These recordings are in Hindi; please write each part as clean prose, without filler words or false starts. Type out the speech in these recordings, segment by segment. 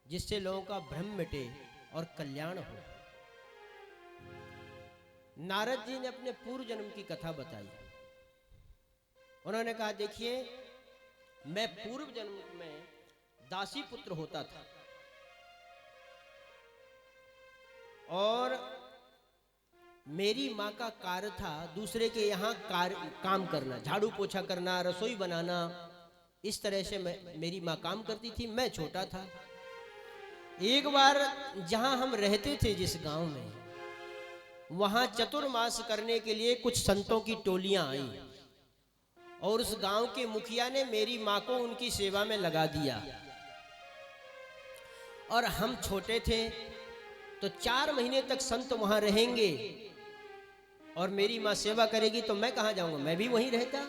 जिससे लोगों का भ्रम मिटे और कल्याण हो। नारद जी ने अपने पूर्व जन्म की कथा बताई। उन्होंने कहा, देखिए, मैं पूर्व जन्म में दासी पुत्र होता था और मेरी माँ का कार्य था दूसरे के यहाँ काम करना, झाड़ू पोछा करना, रसोई बनाना। इस तरह से मेरी माँ काम करती थी। मैं छोटा था। एक बार जहाँ हम रहते थे, जिस गांव में, वहाँ चतुर्मास करने के लिए कुछ संतों की टोलियां आई और उस गांव के मुखिया ने मेरी माँ को उनकी सेवा में लगा दिया। और हम छोटे थे तो 4 महीने तक संत वहां रहेंगे और मेरी माँ सेवा करेगी, तो मैं कहाँ जाऊंगा, मैं भी वहीं रहता।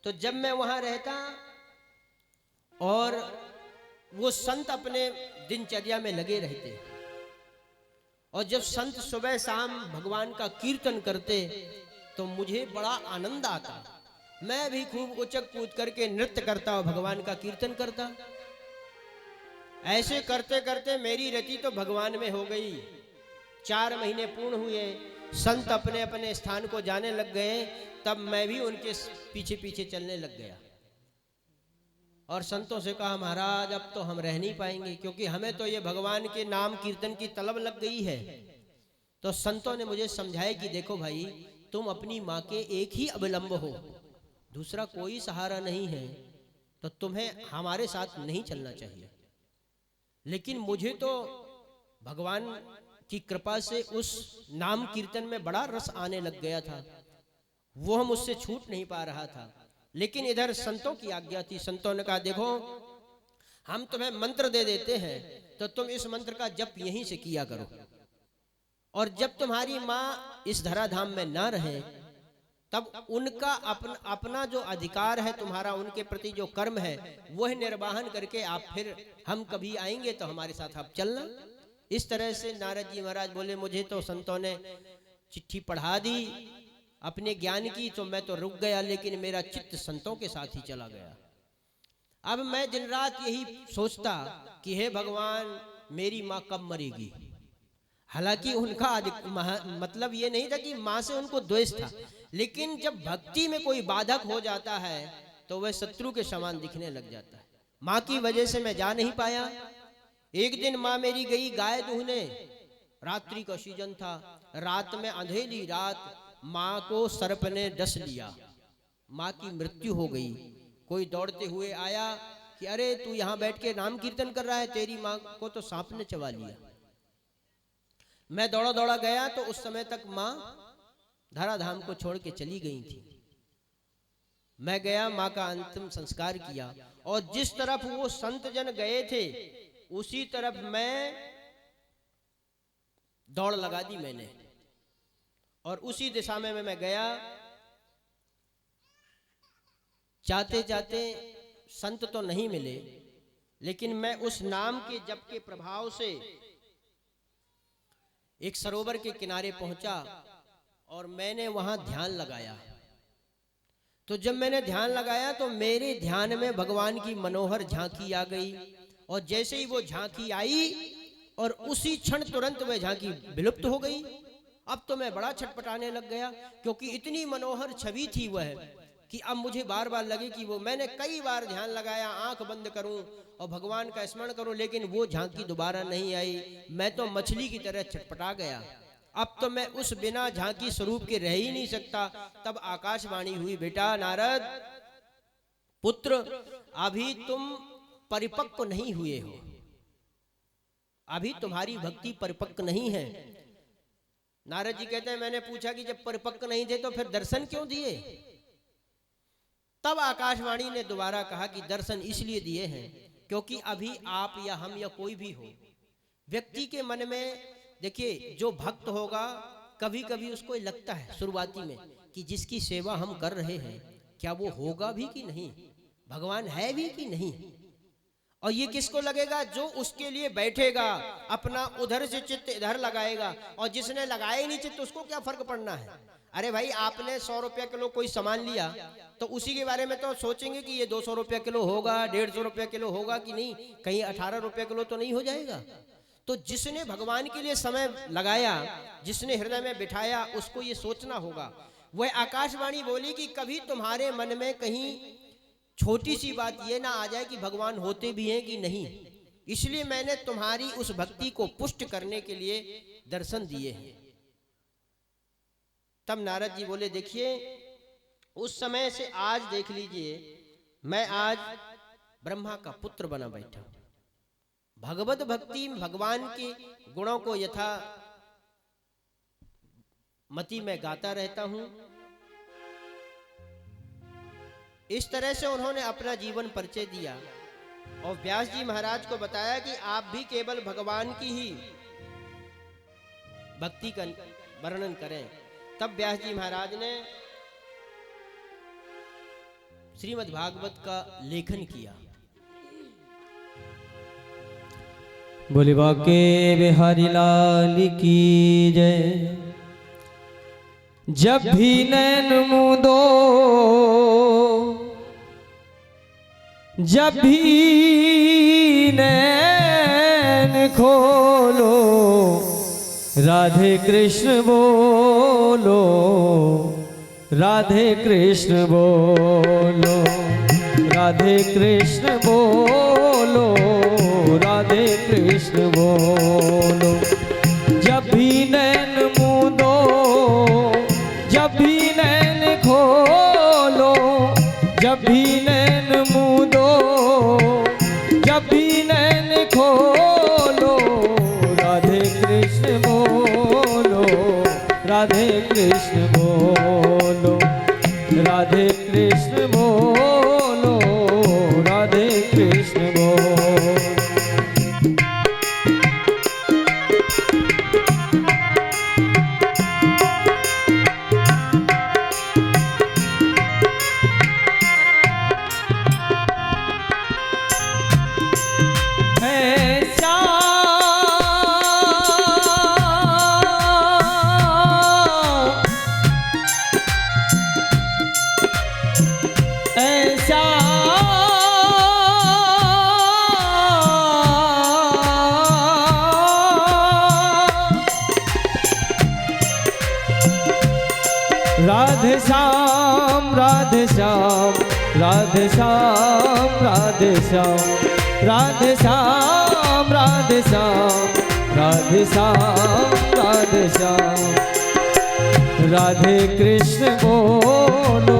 तो जब मैं वहां रहता और वो संत अपने दिनचर्या में लगे रहते और जब संत सुबह शाम भगवान का कीर्तन करते तो मुझे बड़ा आनंद आता। मैं भी खूब उचक कूद करके नृत्य करता और भगवान का कीर्तन करता। ऐसे करते करते मेरी रति तो भगवान में हो गई। 4 महीने पूर्ण हुए, संत अपने अपने स्थान को जाने लग गए, तब मैं भी उनके पीछे पीछे चलने लग गया और संतों से कहा, महाराज अब तो हम रह नहीं पाएंगे, क्योंकि हमें तो ये भगवान के नाम कीर्तन की तलब लग गई है। तो संतों ने मुझे समझाया कि देखो भाई, तुम अपनी माँ के एक ही अवलंब हो, दूसरा कोई सहारा नहीं है, तो तुम्हें हमारे साथ नहीं चलना चाहिए। लेकिन मुझे तो भगवान की कृपा से उस नाम कीर्तन में बड़ा रस आने लग गया था, वो हम उससे छूट नहीं पा रहा था। लेकिन इधर संतों की आज्ञा थी। संतों ने कहा, देखो, हम तुम्हें मंत्र दे देते हैं, तो तुम इस मंत्र का जप यहीं से किया करो, और जब तुम्हारी माँ इस धराधाम में ना रहे तब उनका अपना जो अधिकार है तुम्हारा, उनके प्रति जो कर्म है, वह निर्वाहन करके आप फिर हम कभी आएंगे तो हमारे साथ आप चलना। इस तरह से नारद जी महाराज बोले, मुझे तो संतों ने चिट्ठी पढ़ा दी अपने ज्ञान की, तो मैं तो रुक गया, लेकिन मेरा चित्त संतों के साथ ही चला गया। अब मैं दिन रात यही सोचता कि हे भगवान, मेरी माँ कब मरेगी। हालांकि उनका मतलब ये नहीं था कि माँ से उनको द्वेष था, लेकिन जब भक्ति में कोई बाधक हो जाता है तो वह शत्रु के समान दिखने लग जाता है। माँ की वजह से मैं जा नहीं पाया। एक दिन माँ मेरी गई गाय दूहने, रात्रि का सीजन था, रात में अंधेरी रात माँ को सर्प ने डस लिया, माँ की मृत्यु हो गई। कोई दौड़ते हुए आया कि अरे तू यहाँ बैठ के नाम कीर्तन कर रहा है, तेरी माँ को तो सांप ने चबा लिया। मैं दौड़ा दौड़ा गया तो उस समय तक माँ धराधाम को छोड़ के चली गई थी। मैं गया, माँ का अंतिम संस्कार किया, और जिस तरफ वो संत जन गए थे उसी तरफ मैं दौड़ लगा दी मैंने, और उसी दिशा में मैं गया। जाते जाते संत तो नहीं मिले, लेकिन मैं उस नाम के जप के प्रभाव से एक सरोवर के किनारे पहुंचा और मैंने वहां ध्यान लगाया। तो जब मैंने ध्यान लगाया तो मेरे ध्यान में भगवान की मनोहर झांकी आ गई, और जैसे ही वो झांकी आई और उसी क्षण तुरंत वह झांकी विलुप्त हो गई। अब तो मैं बड़ा छटपटाने लग गया, क्योंकि इतनी मनोहर छवि थी वह कि अब मुझे बार बार लगे कि वो, मैंने कई बार ध्यान लगाया, आंख बंद करूं और भगवान का स्मरण करूं, लेकिन वो झांकी दोबारा नहीं आई। मैं तो मछली की तरह छटपटा गया। अब तो मैं उस बिना झांकी स्वरूप के रह ही नहीं सकता। तब आकाशवाणी हुई, बेटा नारद पुत्र, अभी तुम परिपक्व नहीं हुए हो, अभी तुम्हारी भक्ति परिपक्व नहीं है। नारद जी कहते हैं, मैंने पूछा कि जब परिपक्व नहीं थे तो फिर दर्शन क्यों दिए। तब आकाशवाणी ने दोबारा कहा कि दर्शन इसलिए दिए हैं क्योंकि अभी आप या हम या कोई भी हो, व्यक्ति के मन में, देखिए, जो भक्त होगा कभी कभी उसको लगता है शुरुआती में कि जिसकी सेवा हम कर रहे हैं क्या वो होगा भी कि नहीं, भगवान है भी कि नहीं। और ये किसको लगेगा, जो उसके लिए बैठेगा, अपना उधर से चित्त इधर लगाएगा, और जिसने लगाया ही नहीं चित्त उसको क्या फर्क पड़ना है। अरे भाई आपने 100 रुपया किलो कोई सामान लिया तो उसी के बारे में तो सोचेंगे कि ये 200 रुपया किलो होगा, 150 रुपया किलो होगा कि नहीं, कहीं 18 रुपया किलो तो नहीं हो जाएगा। तो जिसने भगवान के लिए समय लगाया, जिसने हृदय में बिठाया, उसको ये सोचना होगा। वह आकाशवाणी बोली कि कभी तुम्हारे मन में कहीं छोटी सी बात ये ना आ जाए कि भगवान होते भी हैं कि नहीं, इसलिए मैंने तुम्हारी उस भक्ति को पुष्ट करने के लिए दर्शन दिए हैं। तब नारद जी बोले देखिए उस समय से आज देख लीजिए, मैं आज ब्रह्मा का पुत्र बना बैठा हूं। भगवत भक्ति भगवान के गुणों को यथा मति में गाता रहता हूं। इस तरह से उन्होंने अपना जीवन परिचय दिया और व्यास जी महाराज को बताया कि आप भी केवल भगवान की ही भक्ति का वर्णन करें। तब व्यास जी महाराज ने श्रीमद् भागवत का लेखन किया। बोले बाके बिहारी लाल की जय। जब भी नैन मूंदो, जब भी नैन खोलो, राधे कृष्ण बोलो, राधे कृष्ण बोलो, राधे कृष्ण बोलो, राधे कृष्ण बोलो। जब भी नैन मूंदो, जब भी नैन खोलो, जब भी नैन मूंदो, जब भी नैन खोलो, राधे कृष्ण बोलो, राधे कृष्ण बोलो, राधे कृष्ण बोलो, राधे कृष्ण बोलो। राधे श्याम, राधे श्याम, राधे श्याम, राधे श्याम, राधे श्याम, राधे श्याम, राधे श्याम, राधे श्याम। राधे कृष्ण बोलो,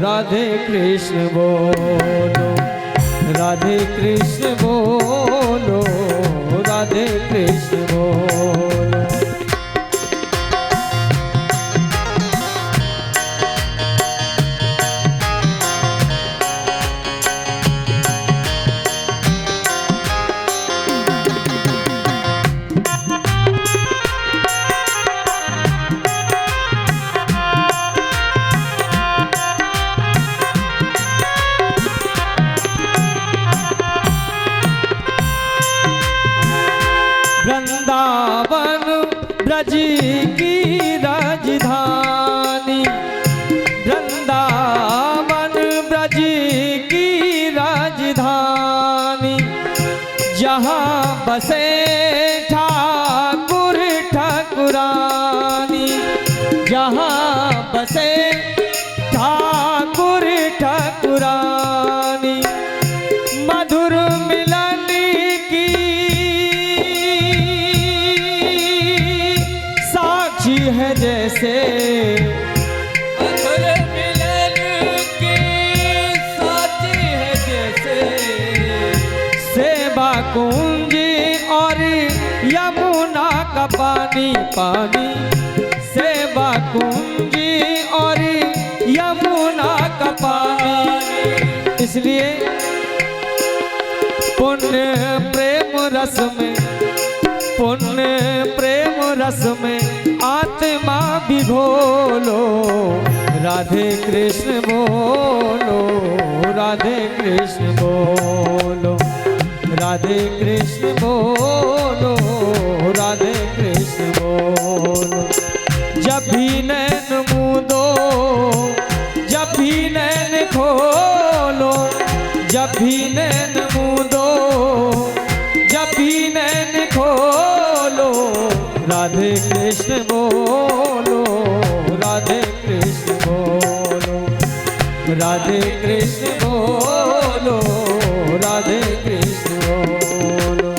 राधे कृष्ण बोलो, राधे कृष्ण बोलो, राधे कृष्ण बोलो। वृंदावन ब्रज की राजधानी, वृंदावन ब्रज की राजधानी, जहाँ बसे ठाकुर ठाकुरानी, जहाँ बसे ठाकुर ठाकुरानी। मधुर मिलन की साक्षी है जैसे, मधुर मिलन की साक्षी है जैसे, सेवा कुंज और यमुना का पानी पानी, सेवा कुंज और यमुना का पानी। इसलिए पुण्य प्रेम रस में, पुण्य प्रेम रस में आत्मा विभोलो, राधे कृष्ण बोलो, राधे कृष्ण बोलो, राधे कृष्ण बोलो, राधे कृष्ण बोलो। जब भी नैन मूंदो, जब भी नैन खोलो, जब भी नैन मूंदो, जब भी नैन खोलो, राधे कृष्ण बोलो, राधे कृष्ण बोलो, राधे कृष्ण बोलो, राधे कृष्ण बोलो।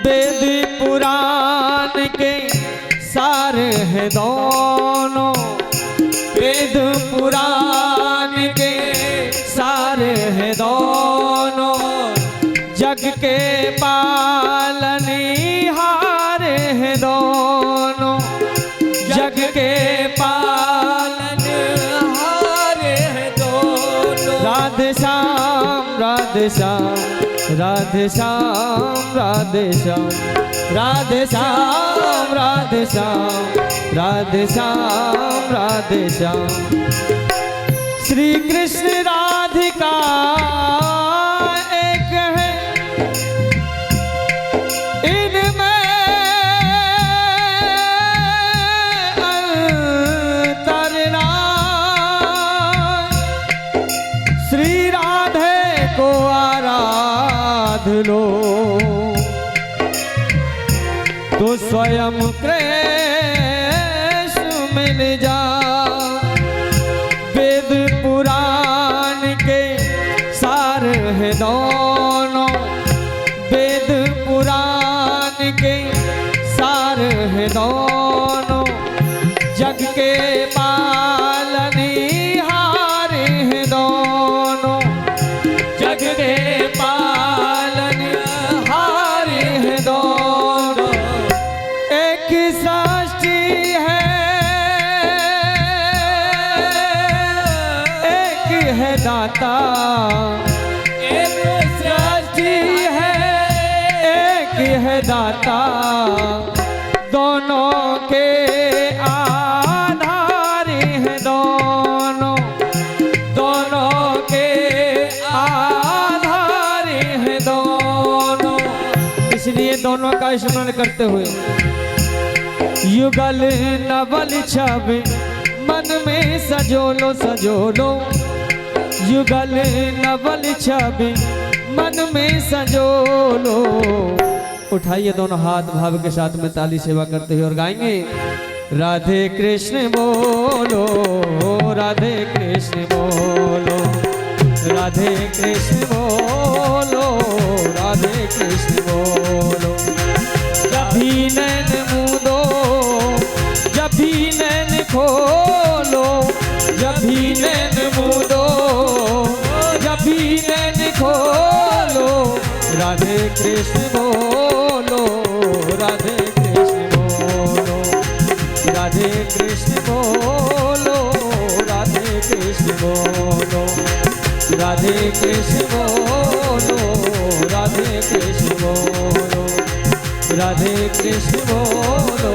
वेद पुराण के सार है दोनों, वेद पुराण के सार है दोनों, जग के पालनहार है दोनों, जग के पालनहार है दोनों। राधे श्याम, राधे श्याम, राधे श्याम, राधे श्याम, राधे श्याम, राधे श्याम, राधे श्याम, राधे श्याम। श्री कृष्ण राधिका एक है, इनमें अंतर नाय। श्री राधे को आराध लो तो स्वयं कृष्ण मिल जा। वेद पुराण के सार है दोनों, वेद पुराण के सार है दोनों, जग के पालनहार है दोनों, जग के पालनहार है दोनों। एक सृष्टि है, एक है दाता, एक सृष्टि है, एक है दाता, दोनों के आधार है दोनों, दोनों के आधार है दोनों। इसलिए दोनों का स्मरण करते हुए युगल नवल छब मन में सजोलो, सजोलो, युगल नवल छब मन में सजोलो। उठाइए दोनों हाथ भाव के साथ में ताली सेवा करते हुए और गाएंगे राधे कृष्ण बोलो, राधे कृष्ण बोलो, राधे कृष्ण बोलो, राधे कृष्ण बोलो। जब भी नैन मूंदो, जब भी नैन खोलो, जब भी नैन मूंदो, जब भी नैन खोलो, राधे कृष्ण बोलो, राधे कृष्ण बोलो, राधे कृष्ण बोलो, राधे कृष्ण बोलो, राधे कृष्ण बोलो, राधे कृष्ण बोलो, राधे कृष्ण बोलो,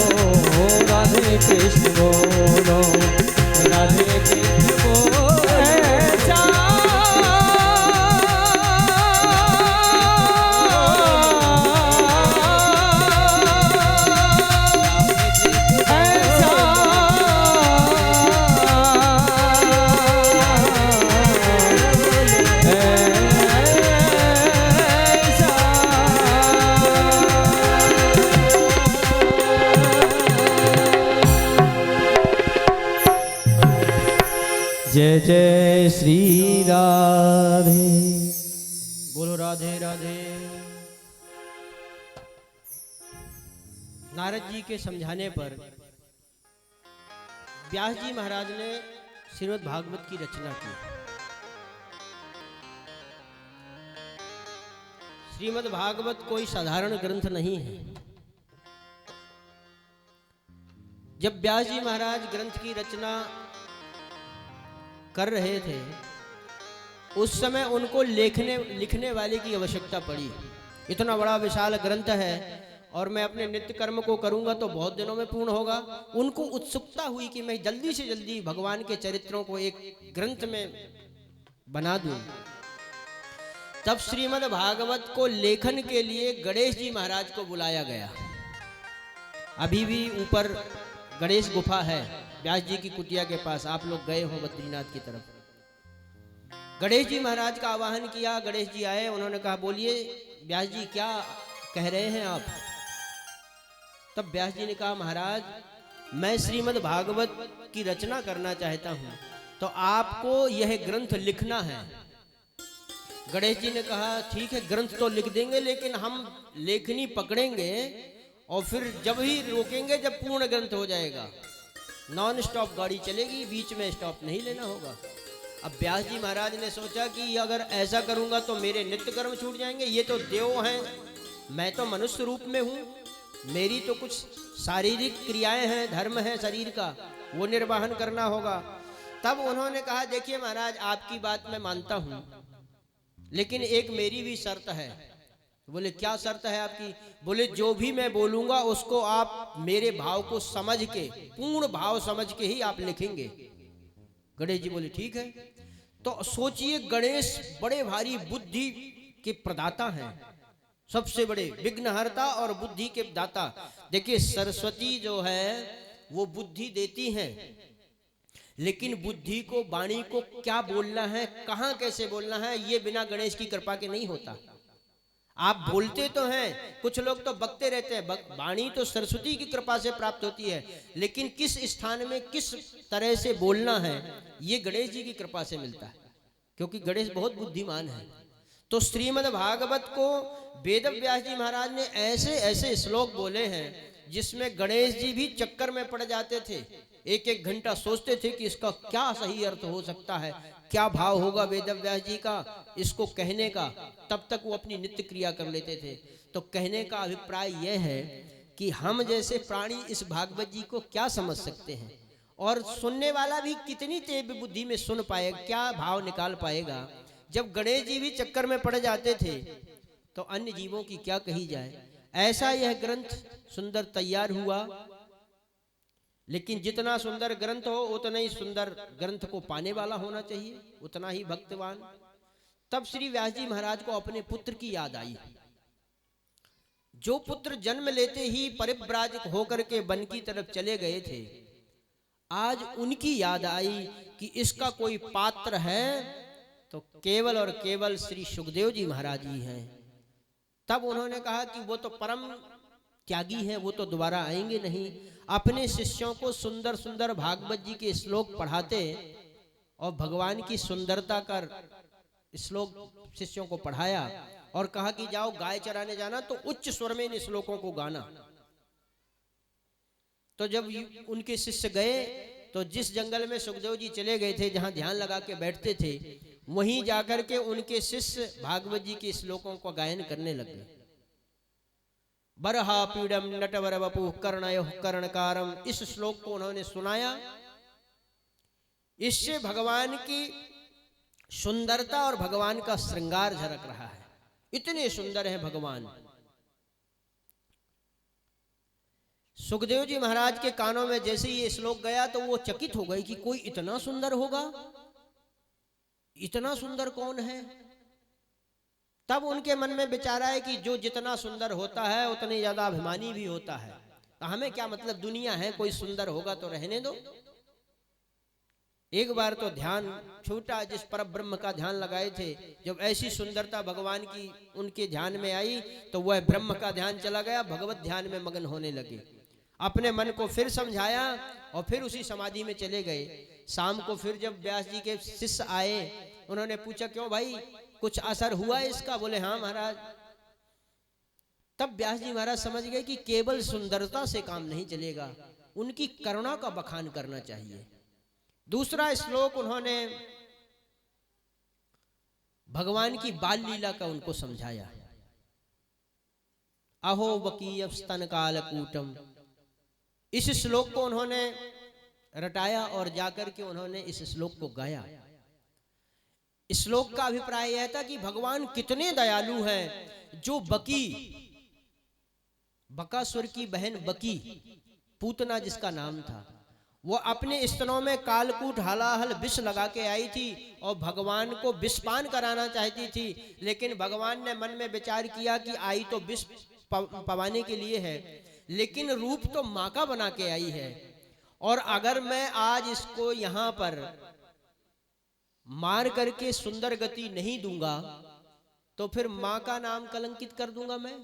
राधे कृष्ण बोलो, राधे कृष्ण बोलो। जय जय श्री राधे। बोलो राधे राधे। नारद जी के समझाने पर व्यास जी महाराज ने श्रीमद् भागवत की रचना की। श्रीमद् भागवत कोई साधारण ग्रंथ नहीं है। जब व्यास जी महाराज ग्रंथ की रचना कर रहे थे, उस समय उनको लिखने वाले की आवश्यकता पड़ी। इतना बड़ा विशाल ग्रंथ है और मैं अपने नित्य कर्म को करूंगा तो बहुत दिनों में पूर्ण होगा। उनको उत्सुकता हुई कि मैं जल्दी से जल्दी भगवान के चरित्रों को एक ग्रंथ में बना दूं। तब श्रीमद् भागवत को लेखन के लिए गणेश जी महाराज को बुलाया गया। अभी भी ऊपर गणेश गुफा है व्यास जी की कुटिया के पास, आप लोग गए हो बद्रीनाथ की तरफ। गणेश जी महाराज का आवाहन किया, गणेश जी आए, उन्होंने कहा बोलिए व्यास जी क्या कह रहे हैं आप। तब व्यास जी ने कहा महाराज मैं श्रीमद् भागवत की रचना करना चाहता हूं, तो आपको यह ग्रंथ लिखना है। गणेश जी ने कहा ठीक है ग्रंथ तो लिख देंगे, लेकिन हम लेखनी पकड़ेंगे और फिर जब ही रोकेंगे जब पूर्ण ग्रंथ हो जाएगा। नॉन स्टॉप गाड़ी चलेगी, बीच में स्टॉप नहीं लेना होगा। अब व्यास जी महाराज ने सोचा कि अगर ऐसा करूंगा तो मेरे नित्य कर्म छूट जाएंगे, ये तो देव हैं, मैं तो मनुष्य रूप में हूं, मेरी तो कुछ शारीरिक क्रियाएं हैं, धर्म है शरीर का, वो निर्वहन करना होगा। तब उन्होंने कहा देखिए महाराज आपकी बात मैं मानता हूं, लेकिन एक मेरी भी शर्त है। बोले क्या शर्त है आपकी? बोले जो भी मैं बोलूंगा उसको आप मेरे भाव को समझ के, पूर्ण भाव समझ के ही आप लिखेंगे। गणेश जी बोले ठीक है। तो सोचिए गणेश बड़े भारी बुद्धि के प्रदाता हैं, सबसे बड़े विघ्नहर्ता और बुद्धि के दाता। देखिए सरस्वती जो है वो बुद्धि देती हैं, लेकिन बुद्धि को, वाणी को क्या बोलना है, कहां कैसे बोलना है, ये बिना गणेश की कृपा के नहीं होता। आप बोलते तो हैं, कुछ लोग तो बकते रहते हैं, वाणी तो सरस्वती की कृपा से प्राप्त होती है, लेकिन किस स्थान में किस तरह से बोलना है ये गणेश जी की कृपा से मिलता है, क्योंकि गणेश बहुत बुद्धिमान है। तो श्रीमद् भागवत को वेद व्यास जी महाराज ने ऐसे ऐसे श्लोक बोले हैं जिसमें गणेश जी भी चक्कर में पड़ जाते थे। एक एक घंटा सोचते थे कि इसका क्या सही अर्थ हो सकता है, क्या भाव होगा वेद व्यास जी का इसको कहने का, तब तक वो अपनी नित्य क्रिया कर लेते थे। तो कहने का अभिप्राय यह है कि हम जैसे प्राणी इस भागवत जी को क्या समझ सकते हैं, और सुनने वाला भी कितनी तेज बुद्धि में सुन पाएगा, क्या भाव निकाल पाएगा। जब गणेश जी भी चक्कर में पड़ जाते थे तो अन्य जीवों की क्या कही जाए। ऐसा यह ग्रंथ सुंदर तैयार हुआ, लेकिन जितना सुंदर ग्रंथ हो उतना ही सुंदर ग्रंथ को पाने वाला होना चाहिए, उतना ही भक्तवान। तब श्री व्यास जी महाराज को अपने पुत्र की याद आई। जो पुत्र जन्म लेते ही परिव्राजक होकर के वन की तरफ चले गए थे, आज उनकी याद आई कि इसका कोई पात्र है तो केवल और केवल श्री सुखदेव जी महाराज ही हैं। तब उन्होंने कहा कि वो तो परम त्यागी हैं, वो तो दोबारा आएंगे नहीं। अपने शिष्यों को सुंदर सुंदर भागवत जी के श्लोक पढ़ाते और भगवान की सुंदरता का श्लोक शिष्यों को पढ़ाया और कहा कि जाओ गाय चराने जाना तो उच्च स्वर में इन श्लोकों को गाना। तो जब उनके शिष्य गए तो जिस जंगल में सुखदेव जी चले गए थे, जहां ध्यान लगा के बैठते थे, वहीं जाकर के उनके शिष्य भागवत जी के श्लोकों का गायन करने लगे। बरहा पीड़म नटवर वपु कर्णयो कर्णकारम, इस श्लोक को उन्होंने सुनाया। इससे भगवान की सुंदरता और भगवान का श्रृंगार झलक रहा है, इतने सुंदर है भगवान। सुखदेव जी महाराज के कानों में जैसे ये श्लोक गया तो वो चकित हो गए कि कोई इतना सुंदर होगा, इतना सुंदर कौन है। तब उनके मन में विचार है कि जो जितना सुंदर होता है उतने ज्यादा अभिमानी भी होता है, तो हमें क्या मतलब, दुनिया है, कोई सुंदर होगा तो रहने दो। एक बार तो ध्यान छूटा, जिस पर ब्रह्म का ध्यान लगाए थे, जब ऐसी सुंदरता भगवान की उनके ध्यान में आई तो वह ब्रह्म का ध्यान चला गया, भगवत ध्यान में मगन होने लगे। अपने मन को फिर समझाया और फिर उसी समाधि में चले गए। शाम को फिर जब व्यास जी के शिष्य आए, उन्होंने पूछा क्यों भाई कुछ असर हुआ इसका? बोले हाँ महाराज। तब व्यास जी महाराज समझ गए कि केवल सुंदरता से काम नहीं चलेगा, उनकी करुणा का बखान करना चाहिए। दूसरा श्लोक उन्होंने भगवान की बाल लीला का उनको समझाया। अहो वकीय स्तन कालकूटम, इस श्लोक को उन्होंने रटाया और जाकर के उन्होंने इस श्लोक को गाया। श्लोक का अभिप्राय यह था कि भगवान कितने दयालु हैं, जो बकी, बकासुर की बहन बकी, पूतना जिसका नाम था, वो अपने स्तनों में कालकूट हलाहल विष लगा के आई थी और भगवान को विषपान कराना चाहती थी। लेकिन भगवान ने मन में विचार किया कि आई तो विष पवाने के लिए है, लेकिन रूप तो माँ का बना के आई है, और अगर मैं आज इसको यहाँ पर मार करके सुंदर गति नहीं दूंगा तो फिर माँ का नाम कलंकित कर दूंगा मैं।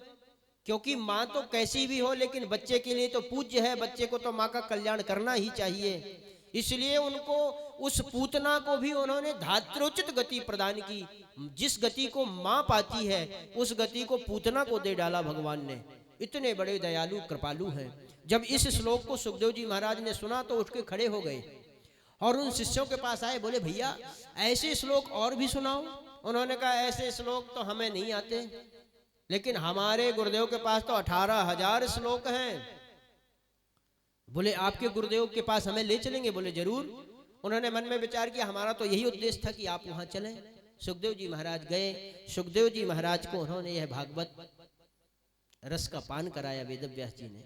क्योंकि माँ तो कैसी भी हो लेकिन बच्चे के लिए तो पूज्य है, बच्चे को तो माँ का कल्याण करना ही चाहिए। इसलिए उनको, उस पूतना को भी उन्होंने धात्रोचित गति प्रदान की। जिस गति को माँ पाती है उस गति को पूतना को दे डाला भगवान ने। इतने बड़े दयालु कृपालु हैं। जब इस श्लोक को सुखदेव जी महाराज ने सुना तो उठ के खड़े हो गए और उन शिष्यों के पास आए, बोले भैया ऐसे श्लोक और भी सुनाओ। उन्होंने कहा ऐसे श्लोक तो हमें नहीं आते, लेकिन हमारे गुरुदेव के पास तो 18,000 श्लोक हैं। बोले आपके गुरुदेव के पास हमें ले चलेंगे? बोले जरूर। उन्होंने मन में विचार किया, हमारा तो यही उद्देश्य था कि आप वहां चलें। सुखदेव जी महाराज गए। सुखदेव जी महाराज को उन्होंने यह भागवत रस का पान कराया वेदव्यास जी ने,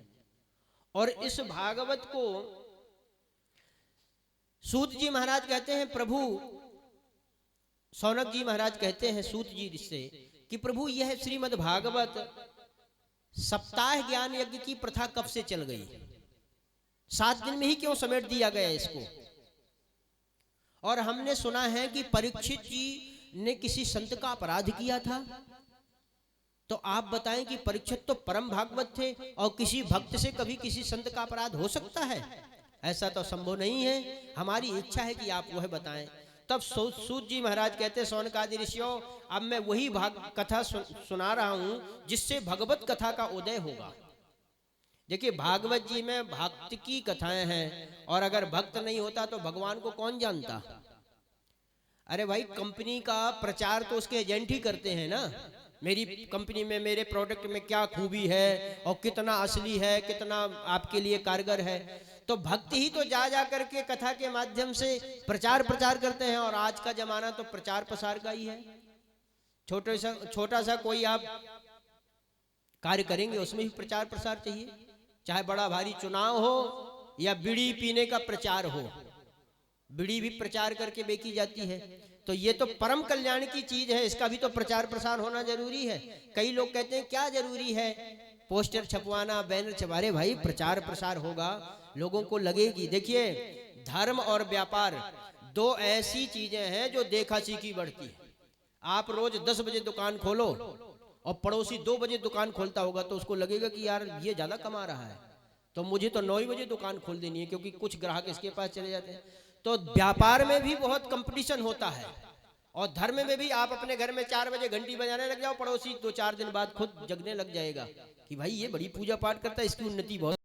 और इस भागवत को सूत जी महाराज कहते हैं, प्रभु सौनक जी महाराज कहते हैं सूत जी से कि प्रभु यह श्रीमद् भागवत सप्ताह ज्ञान यज्ञ की प्रथा कब से चल गई? 7 दिन में ही क्यों समेट दिया गया इसको? और हमने सुना है कि परीक्षित जी ने किसी संत का अपराध किया था, तो आप बताएं कि परीक्षित तो परम भागवत थे और किसी भक्त से कभी किसी संत का अपराध हो सकता है? ऐसा तो संभव नहीं है। हमारी इच्छा है कि आप वह बताएं। तब सूत जी महाराज कहते हैं, सौनकादि ऋषियों, अब मैं वही कथा सुना रहा हूं जिससे भगवत कथा का उदय होगा। देखिए भागवत जी में भक्त की कथाएं हैं, और अगर भक्त नहीं होता तो भगवान को कौन जानता? अरे भाई कंपनी का प्रचार तो उसके एजेंट ही करते हैं ना। मेरी कंपनी में, मेरे प्रोडक्ट में क्या खूबी है और कितना असली है, कितना आपके लिए कारगर है। तो भक्त ही तो जा करके कथा के माध्यम से प्रचार करते हैं। और आज का जमाना तो प्रचार प्रसार का ही है। छोटा सा कोई आप कार्य करेंगे उसमें भी प्रचार प्रसार चाहिए, चाहे बड़ा भारी चुनाव हो या बीड़ी पीने का प्रचार हो। बीड़ी भी प्रचार करके बेची जाती है। तो ये तो परम कल्याण की चीज है, इसका भी तो प्रचार प्रसार होना जरूरी है। कई लोग कहते हैं क्या जरूरी है पोस्टर छपवाना, बैनर छपवारे? भाई प्रचार प्रसार होगा, लोगों को लगेगी। देखिए धर्म और व्यापार 2 ऐसी चीजें हैं जो देखा सीखी बढ़ती है। आप रोज 10 बजे दुकान खोलो और पड़ोसी 2 बजे दुकान खोलता होगा तो उसको लगेगा कि यार ये ज्यादा कमा रहा है, तो मुझे तो 9 बजे दुकान खोल देनी है, क्योंकि कुछ ग्राहक इसके पास चले जाते हैं। तो व्यापार में भी बहुत कंपटीशन होता है, और धर्म में भी। आप अपने घर में 4 बजे घंटी बजाने लग जाओ, पड़ोसी 2-4 दिन बाद खुद जगने लग जाएगा कि भाई ये बड़ी पूजा पाठ करता है, इसकी उन्नति बहुत